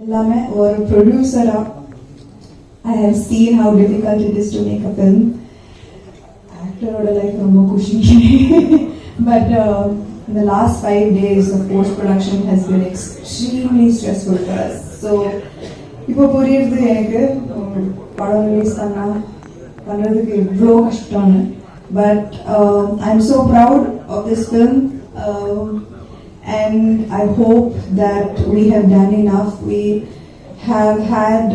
எல்லாமே ஒரு ப்ரொடியூசரா I have seen how difficult it is to make a film. Actor life ரொம்ப குஷி. But in the last 5 days of post-production has been extremely stressful for us. So இப்போ புரியுது எனக்கு படம் release பண்றதுக்கு இவ்வளோ கஷ்டம்னு. But I'm so proud of this film. And I hope that we have done enough. We have had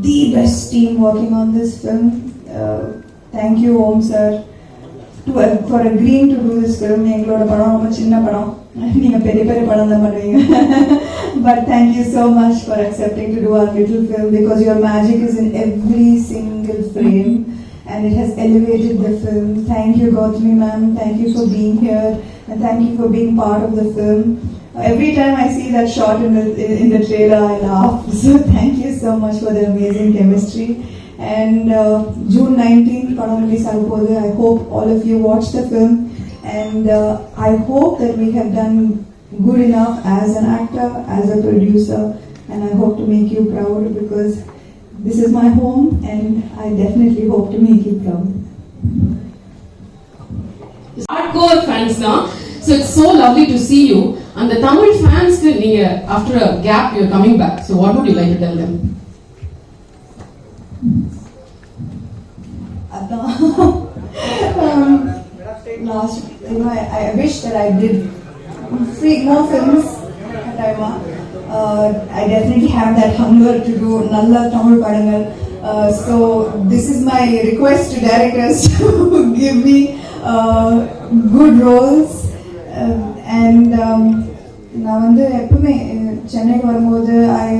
the best team working on this film. Thank you, Om sir, for agreeing to do this film. Engaloda padam romba chinna padam, neenga peri padam dhaan panuveenga. But thank you so much for accepting to do our little film, because your magic is in every single frame and it has elevated the film. Thank you, Gautami ma'am. Thank you for being here and thank you for being part of the film. Every time I see that shot in the trailer, I laugh. So thank you so much for the amazing chemistry. And June 19th, padam release agapodhu. I hope all of you watch the film, and I hope that we have done good enough as an actor, as a producer, and I hope to make you proud, because this is my home and I definitely hope to make you proud. Hardcore fans now, so it's so lovely to see you. And the Tamil fans, after a gap, you're coming back. So what would you like to tell them? Last, I wish that I did more films at Aima. I definitely have that hunger to do nalla Tamil padangal. So this is my request to directors to give me good roles. And நான் வந்து எப்பவுமே சென்னைக்கு வரும்போது I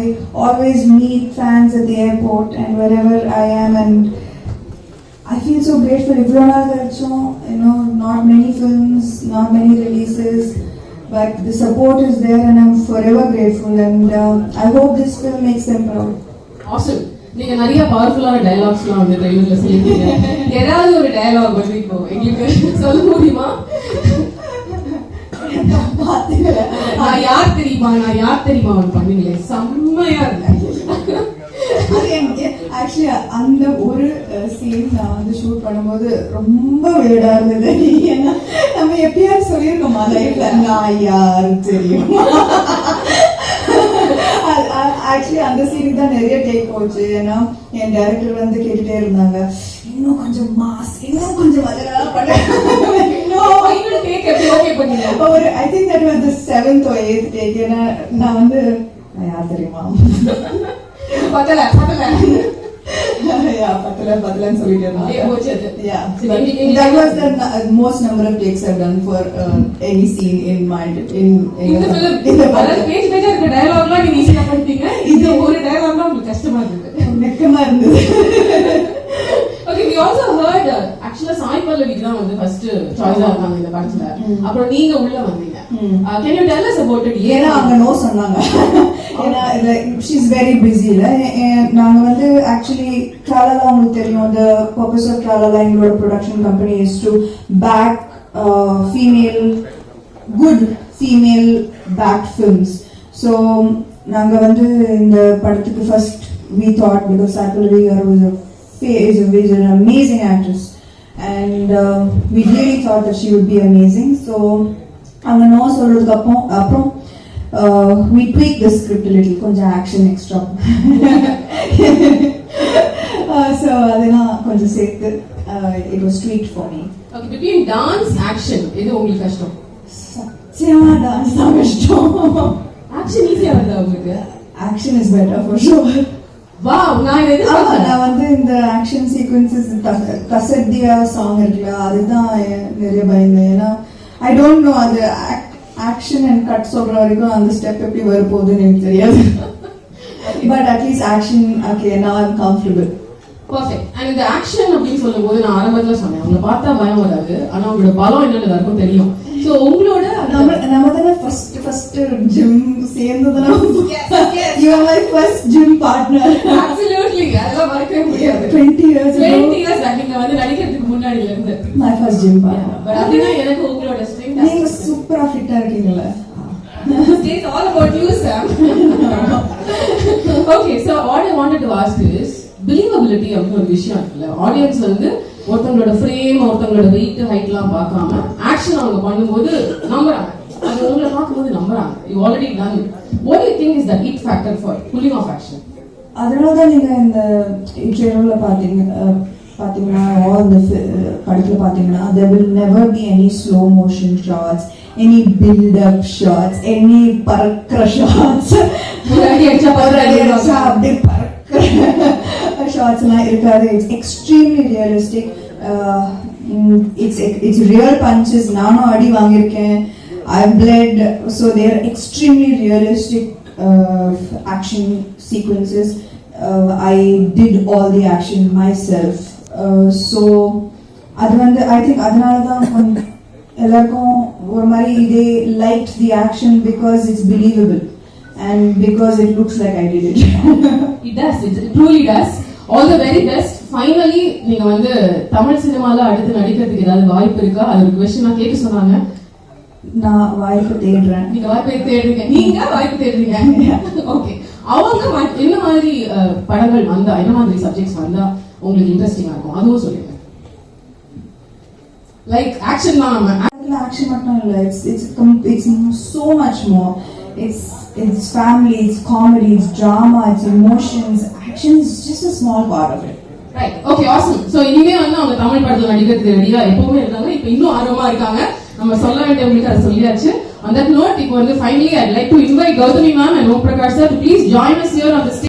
always meet fans at the airport and wherever I am, and I feel so grateful. இவ்வளோ நாள் கழிச்சோம், not many films, not many releases, but the support is there and I'm forever grateful, and I hope this film makes them proud. Awesome. நீங்க நிறைய பவர்ஃபுல்லான டயலாக்ஸ்லாம் வந்து ட்ரெய்லர்ல சொல்லிருக்கீங்க. ஏதாவது ஒரு dialogue வந்து இப்போ எங்களுக்கு சொல்ல முடியுமா? நான் யார் தெரியுமா பண்ணீங்களே, செம்மையா இருந்தேன். ஆக்சுவலி அந்த ஒரு சீன் நான் வந்து ஷூட் பண்ணும்போது ரொம்ப வேடா இருந்தது. ஏன்னா நம்ம எப்பயாவது சொல்லியிருக்கோமா லைஃப்ல நான் யார் தெரியுமா. ஆக்சுவலி அந்த சீனுக்கு தான் நிறைய டேக் போச்சு. ஏன்னா என் டைரக்டர் வந்து கேட்டுட்டே இருந்தாங்க, இன்னும் கொஞ்சம் மாஸ், இன்னும் கொஞ்சம் ஒரு I think that was the 7th or 8th take. ஏன்னா நான் வந்து யார் தெரியுமா பத்தல சொல்லிட்டு இருந்தேன். That was the most number of takes I've done for any scene in my in the page பேஜா இருக்க டயலாக்லாம் நீங்க ஈஸியா பண்ணிட்டீங்க. இது ஒரு டயலாக்லாம் உங்களுக்கு கஷ்டமா இருந்தது, நெக்கமா இருந்தது. Okay, we also heard actually Sai Pallavi தான் வந்து first choice ஆனாங்க இந்த படத்துல. அப்புறம் நீங்க உள்ள வந்தீங்க. Can you tell us about it? ஏன்னா அவங்க நோ சொன்னாங்க. ஏன்னா she is very busy. நாங்க வந்து actually Tralala உங்களுக்கு தெரியும், the purpose of Tralala எங்களோட production company is to back good female backed films. So நாங்க வந்து இந்த படத்துக்கு first we thought, because Sai Pallavi is an amazing actress, and we really thought that she would be amazing. So அவங்க no சொல்றதுக்கு அப்புறம் we tweaked the script a little, கொஞ்சம் action extra. So அதெல்லாம் கொஞ்சம் சேர்த்து it was tweaked for me. Okay, between dance action எது உங்களுக்கு கஷ்டம்? சத்தியமா டான்ஸ் தான் கஷ்டம். action ஈஸியா வருதா உங்களுக்கு? action is better for sure. Wow, நான் வந்து இந்த ஆக்ஷன் சீக்வன்சஸ் கசத்தியா சாங் இருக்குல்ல, அதுதான் நிறைய பயந்தேன். ஏன்னா ஐ டோன்ட் நோ அந்த ஆக்ஷன் அண்ட் கட் சொல்ற வரைக்கும் அந்த ஸ்டெப் எப்படி வரப்போகுதுன்னு எனக்கு தெரியாது. But at least action okay, now I'm comfortable. Perfect. And இந்த ஆக்ஷன் அப்படின்னு சொல்லும்போது நான் ஆரம்பத்துல சொன்னேன், உங்களை பார்த்தா பயம் வராது, ஆனா உங்களோட பலம் என்னன்னு எல்லாருக்கும் தெரியும். சோ உங்களோட நம்ம தானே ஃபர்ஸ்ட் ஜிம் சேர்ந்ததுனா, you are my first gym partner. Absolutely, அதெல்லாம் மறக்கவே முடியாது. 20 years நீங்க வந்து நடிக்கிறதுக்கு முன்னாடில இருந்து my first gym partner. But அப்படினா எனக்கு உங்களோட ஸ்ட்ரெngth, நீங்க சூப்பரா ஃபிட்டா இருக்கீங்களா? It's all about you, Sam. Okay, so what I wanted to ask is believability அப்படின்னு ஒரு விஷயம் இருக்குல்ல. ஆடியன்ஸ் வந்து ஒருத்தங்களோட ஃப்ரேம், ஒருத்தங்களோட வெயிட், ஹைட்லாம் பார்க்காம ஆக்ஷன் அவங்க பண்ணும்போது நம்புறாங்க. அது உங்களை பார்க்கும்போது நம்புறாங்க. You already done it. What do you think is the it factor for pulling off action? அதனால தான் நீங்க இந்த ட்ரெய்லர்ல பாத்தீங்கன்னா இந்த படத்துல பாத்தீங்கன்னா there will never be any slow motion shots, any build up shots, any பறக்கிற shots. அப்படியே பறக்கிற shots எல்லாம் இருக்காது. It's extremely realistic. It's real punches. நானும் அடி வாங்கியிருக்கேன். I've bled. So they are extremely realistic action sequences. I did all the action myself. So அது வந்து I think அதனால தான் எல்லாருக்கும் ஒரு மாதிரி they liked the action because it's believable and because it looks like I did it. It does. It truly does. All the very best. Finally நீங்க வந்து தமிழ் சினிமால அடுத்து நடிக்கிறதுக்கு ஏதாவது வாய்ப்பு இருக்கா? அது ஒரு क्वेश्चन கேட்க சொன்னாங்க. நான் வாய்ப்பு தேடுறேன். நீங்க வாய்ப்பு தேடுறீங்க. நீங்க வாய்ப்பு தேடுறீங்க. ஓகே. அவங்க என்ன மாதிரி படங்கள் வந்தா, என்ன மாதிரி சப்ஜெக்ட்ஸ் வந்தா உங்களுக்கு இன்ட்ரெஸ்டிங்கா இருக்கும் அதுவும் சொல்லுங்க. லைக் ஆக்ஷன் தான். நம்ம ஆக்ஷன் மட்டும் இல்ல, it's so much more. It's family, it's comedy, it's drama, it's emotions. Action is just a small part of it. Right. Okay, awesome. So இனிமே வந்து அவங்க தமிழ் படத்துல நடிக்கிறதுக்கு ரெடியா எப்பவுமே இருக்காங்க. இப்போ இன்னும் ஆர்வமா இருக்காங்க. நம்ம சொல்ல வேண்டியவங்களுக்கு அதை சொல்லியாச்சு. On that note, இப்போ வந்து finally I'd like to invite Gautami ma'am and Om Prakash sir to please join us here on the stage.